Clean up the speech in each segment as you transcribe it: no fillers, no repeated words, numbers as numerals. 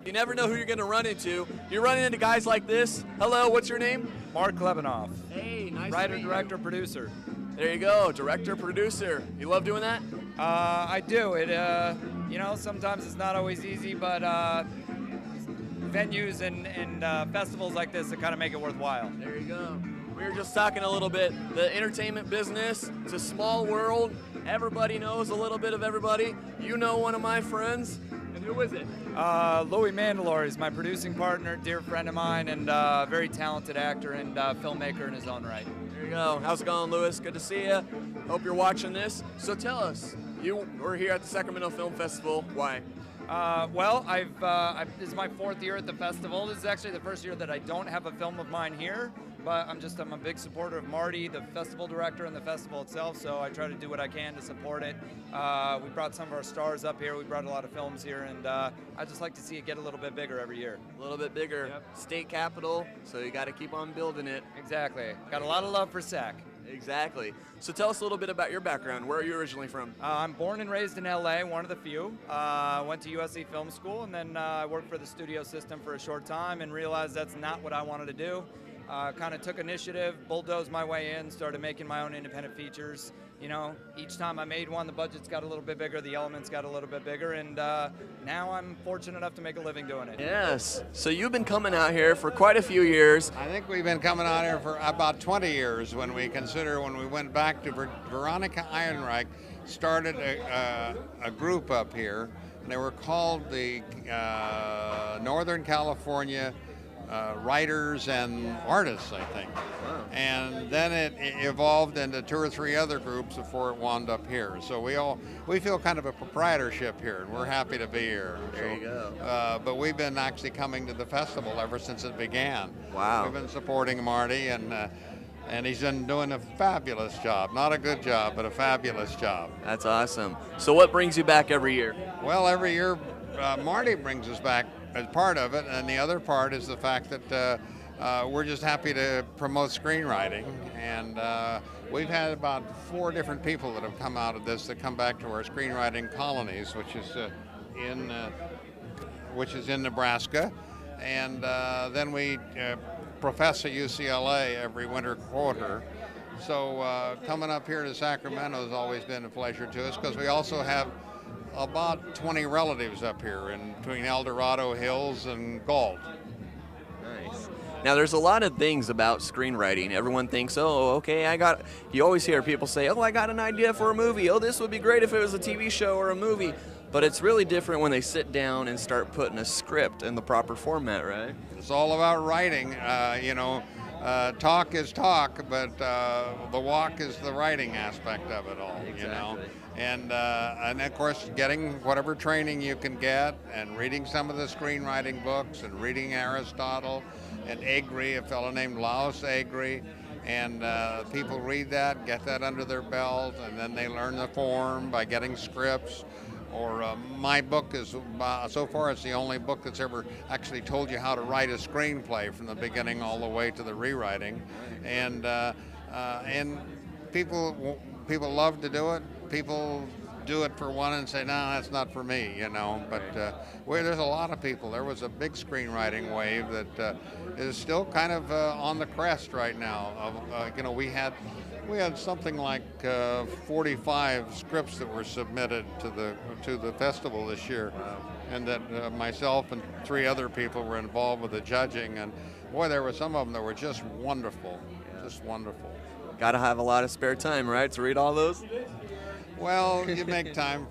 You never know who you're going to run into. You're running into guys like this. Hello, what's your name? Marc Clebanoff. Hey, nice Writer, to meet you. director, producer. There you go, director, producer. You love doing that? I do. It, you know, sometimes it's not always easy, but venues and festivals like this that kind of make it worthwhile. There you go. We were just talking a little bit. The entertainment business, it's a small world. Everybody knows a little bit of everybody. You know one of my friends. And who is it? Louis Mandalore is my producing partner, dear friend of mine, and very talented actor and filmmaker in his own right. There you go. How's it going, Louis? Good to see you. Hope you're watching this. So tell us, you were here at the Sacramento Film Festival. Why? Well, this is my 4th year at the festival. This is actually the first year that I don't have a film of mine here, but I'm a big supporter of Marty, the festival director, and the festival itself, so I try to do what I can to support it. We brought some of our stars up here. We brought a lot of films here, and I just like to see it get a little bit bigger every year. A little bit bigger. Yep. State capital, so you got to keep on building it. Exactly. Got a lot of love for Sac. Exactly. So tell us a little bit about your background. Where are you originally from? I'm born and raised in LA, one of the few. Went to USC Film School, and then I worked for the studio system for a short time and realized that's not what I wanted to do. Kind of took initiative, bulldozed my way in, started making my own independent features. You know, each time I made one, the budgets got a little bit bigger, the elements got a little bit bigger, and now I'm fortunate enough to make a living doing it. Yes. So you've been coming out here for quite a few years. I think we've been coming out here for about 20 years when we went back to Veronica Ehrenreich started a group up here, and they were called the Northern California writers and artists, I think. Wow. And then it evolved into 2 or 3 other groups before it wound up here. So we feel kind of a proprietorship here, and we're happy to be here. There you go. But we've been actually coming to the festival ever since it began. Wow. We've been supporting Marty, and he's been doing a fabulous job. Not a good job, but a fabulous job. That's awesome. So what brings you back every year? Well, every year Marty brings us back as part of it, and the other part is the fact that we're just happy to promote screenwriting, and we've had about 4 different people that have come out of this that come back to our screenwriting colonies, which is in Nebraska, and then we profess at UCLA every winter quarter. So coming up here to Sacramento has always been a pleasure to us, because we also have about 20 relatives up here in between El Dorado Hills and Galt. Nice. Now, there's a lot of things about screenwriting. Everyone thinks, oh, okay, you always hear people say, oh, I got an idea for a movie. Oh, this would be great if it was a TV show or a movie. But it's really different when they sit down and start putting a script in the proper format, right? It's all about writing. Talk is talk, but the walk is the writing aspect of it all. Exactly. You know, and of course getting whatever training you can get, and reading some of the screenwriting books, and reading Aristotle and Agri, a fellow named Laos Agri, and people read that, get that under their belt, and then they learn the form by getting scripts. Or my book is, so far it's the only book that's ever actually told you how to write a screenplay from the beginning all the way to the rewriting. And people love to do it. People do it for one and say, no, that's not for me, you know. But there's a lot of people. There was a big screenwriting wave that is still kind of on the crest right now. We had something like 45 scripts that were submitted to the festival this year. Wow. And that myself and 3 other people were involved with the judging, and boy, there were some of them that were just wonderful, just wonderful. Got to have a lot of spare time, right, to read all those? Well, you make time.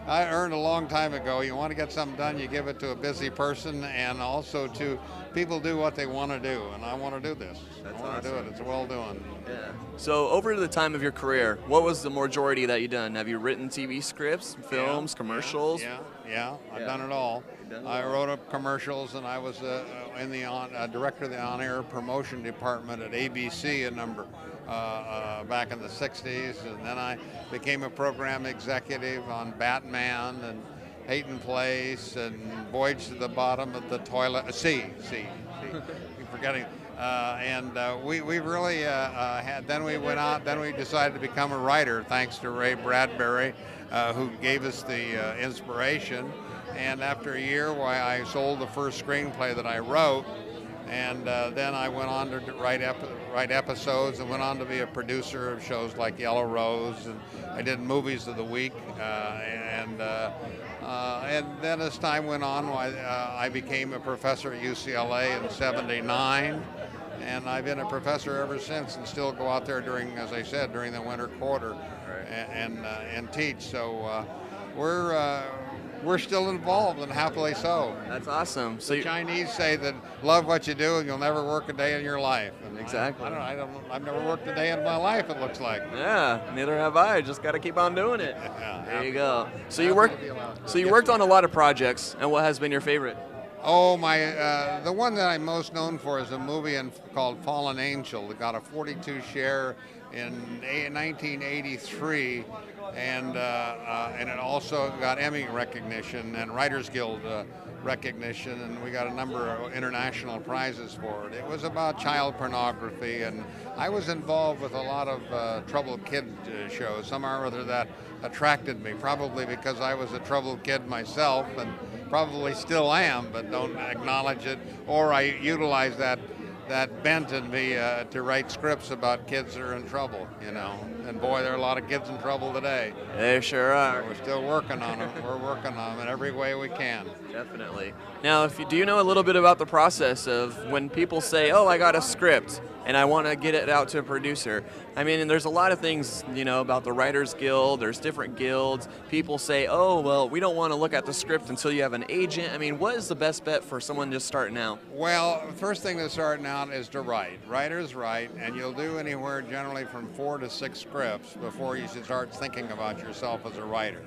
I earned a long time ago, you want to get something done, you give it to a busy person, and also to people do what they want to do, and I want to do this. That's I want to do awesome. it. It's well done. Yeah. So over the time of your career, what was the majority that you've done? Have you written TV scripts, films, commercials? Yeah. I've done it all. I wrote up commercials, and I was director of the on-air promotion department at ABC back in the 60s, and then I became a program executive on Batman and Peyton Place and Voyage to the Bottom of the Toilet Sea. Keep forgetting. We really then we went out. Then we decided to become a writer, thanks to Ray Bradbury, who gave us the inspiration. And after a year, why I sold the first screenplay that I wrote, and then I went on to write episodes and went on to be a producer of shows like Yellow Rose, and I did Movies of the Week, and then as time went on, I became a professor at UCLA in '79, and I've been a professor ever since, and still go out there during, as I said, during the winter quarter, and teach. So we're still involved, and happily so. That's awesome. So the Chinese say that love what you do and you'll never work a day in your life. And exactly. I've never worked a day in my life, it looks like. Yeah, neither have I. Just got to keep on doing it. Yeah, there you go. So you worked on a lot of projects, and what has been your favorite? Oh, the one that I'm most known for is a movie called Fallen Angel. It got a 42 share in 1983, and it also got Emmy recognition and Writers Guild recognition, and we got a number of international prizes for it. It was about child pornography, and I was involved with a lot of troubled kid shows, some or other that attracted me, probably because I was a troubled kid myself, and probably still am, but don't acknowledge it, or I utilize that bent in me to write scripts about kids that are in trouble, you know. And boy, there are a lot of kids in trouble today. They sure are. We're still working on them. We're working on them in every way we can. Definitely. Now, do you know a little bit about the process of when people say, oh, I got a script and I want to get it out to a producer? I mean, and there's a lot of things, you know, about the Writers Guild. There's different guilds. People say, oh, well, we don't want to look at the script until you have an agent. I mean, what is the best bet for someone just starting out? Well, first thing to starting out is to write. Writers write, and you'll do anywhere generally from 4 to 6 scripts before you should start thinking about yourself as a writer.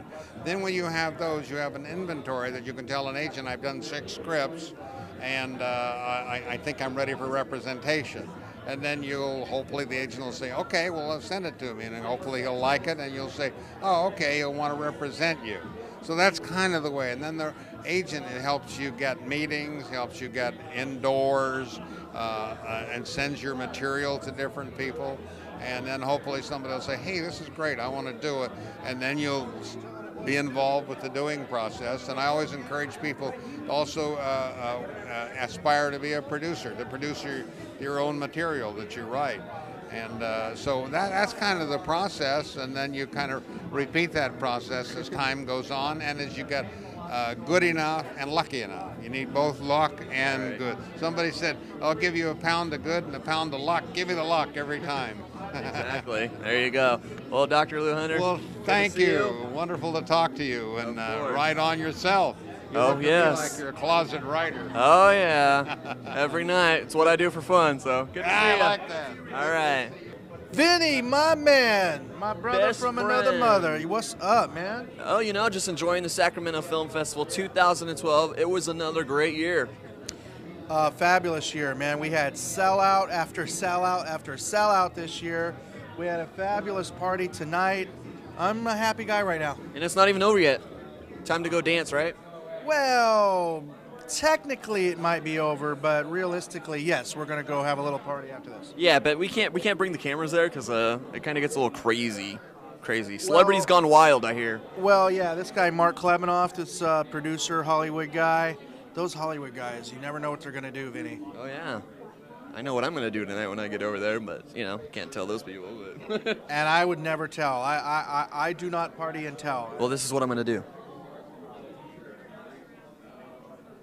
Then when you have those, you have an inventory that you can tell an agent, I've done 6 scripts, and I think I'm ready for representation. And then hopefully the agent will say, okay, well, send it to me, and then hopefully he'll like it, and you'll say, oh, okay, he'll want to represent you. So that's kind of the way. And then the agent, it helps you get meetings, helps you get indoors, and sends your material to different people. And then hopefully somebody will say, hey, this is great, I want to do it. And then you'll be involved with the doing process. And I always encourage people to also aspire to be a producer, to produce your own material that you write. And so that's kind of the process, and then you kind of repeat that process as time goes on, and as you get good enough and lucky enough. You need both luck and good. Somebody said, I'll give you a pound of good and a pound of luck. Give me the luck every time. Exactly. There you go. Well, Dr. Lou Hunter. Well, thank you. Wonderful to talk to you, and write on yourself. You look yes. like you're a closet writer. Oh, yeah. Every night. It's what I do for fun, so good to see I you. like that. All right. Vinnie, my man, my brother Best from friend. another mother. What's up, man? Oh, you know, just enjoying the Sacramento Film Festival 2012. It was another great year. Fabulous year, man. We had sellout after sellout after sellout this year. We had a fabulous party tonight. I'm a happy guy right now. And it's not even over yet. Time to go dance, right? Well, technically it might be over, but realistically, yes, we're going to go have a little party after this. Yeah, but we can't bring the cameras there because it kind of gets a little crazy. Celebrities gone wild, I hear. Well, yeah, this guy Marc Clebanoff, this producer, Hollywood guy. Those Hollywood guys, you never know what they're going to do, Vinnie. Oh, yeah. I know what I'm going to do tonight when I get over there, but, you know, can't tell those people. But And I would never tell. I do not party and tell. Well, this is what I'm going to do.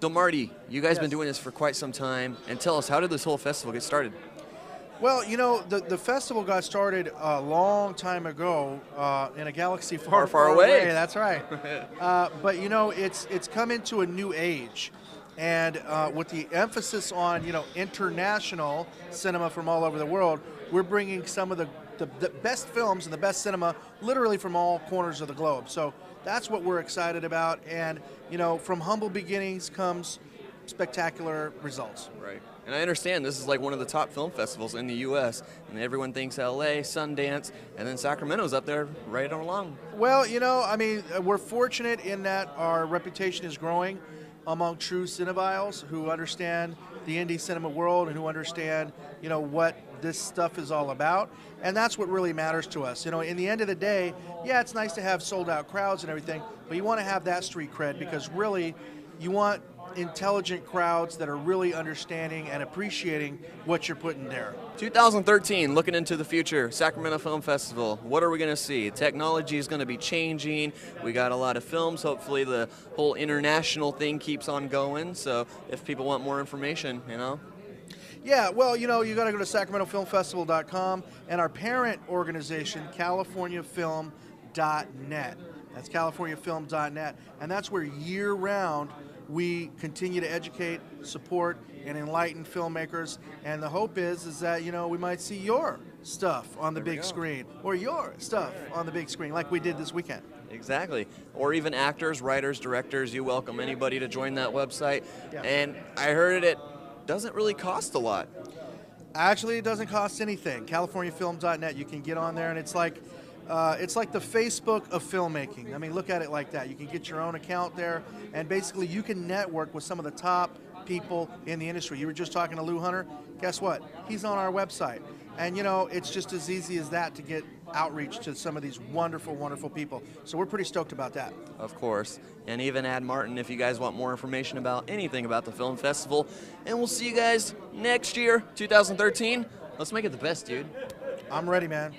So, Marty, you guys been doing this for quite some time. And tell us, how did this whole festival get started? Well, you know, the festival got started a long time ago in a galaxy far, Far away. That's right. But, you know, it's come into a new age. And with the emphasis on, you know, international cinema from all over the world, we're bringing some of the best films and the best cinema literally from all corners of the globe. So that's what we're excited about. And, you know, from humble beginnings comes spectacular results. Right. And I understand this is like one of the top film festivals in the U.S. And everyone thinks L.A., Sundance, and then Sacramento's up there right along. Well, you know, I mean, we're fortunate in that our reputation is growing among true cinephiles who understand the indie cinema world and who understand, you know, what this stuff is all about. And that's what really matters to us. You know, in the end of the day, yeah, it's nice to have sold out crowds and everything, but you want to have that street cred because really you want intelligent crowds that are really understanding and appreciating what you're putting there. 2013, looking into the future, Sacramento Film Festival. What are we going to see? Technology is going to be changing. We got a lot of films. Hopefully the whole international thing keeps on going. So if people want more information, you know. Yeah, well, you know, you got to go to sacramentofilmfestival.com and our parent organization, californiafilm.net. That's californiafilm.net, and that's where year-round we continue to educate, support, and enlighten filmmakers. And the hope is that, you know, we might see your stuff on the big screen or your stuff on the big screen like we did this weekend. Exactly. Or even actors, writers, directors. You welcome anybody to join that website. Yeah. And I heard it doesn't really cost a lot. Actually, it doesn't cost anything. CaliforniaFilm.net, you can get on there, and it's like the Facebook of filmmaking. I mean, look at it like that. You can get your own account there, and basically you can network with some of the top people in the industry. You were just talking to Lou Hunter. Guess what? He's on our website. And, you know, it's just as easy as that to get outreach to some of these wonderful, wonderful people. So we're pretty stoked about that. Of course. And even add Martin if you guys want more information about anything about the film festival. And we'll see you guys next year, 2013. Let's make it the best, dude. I'm ready, man.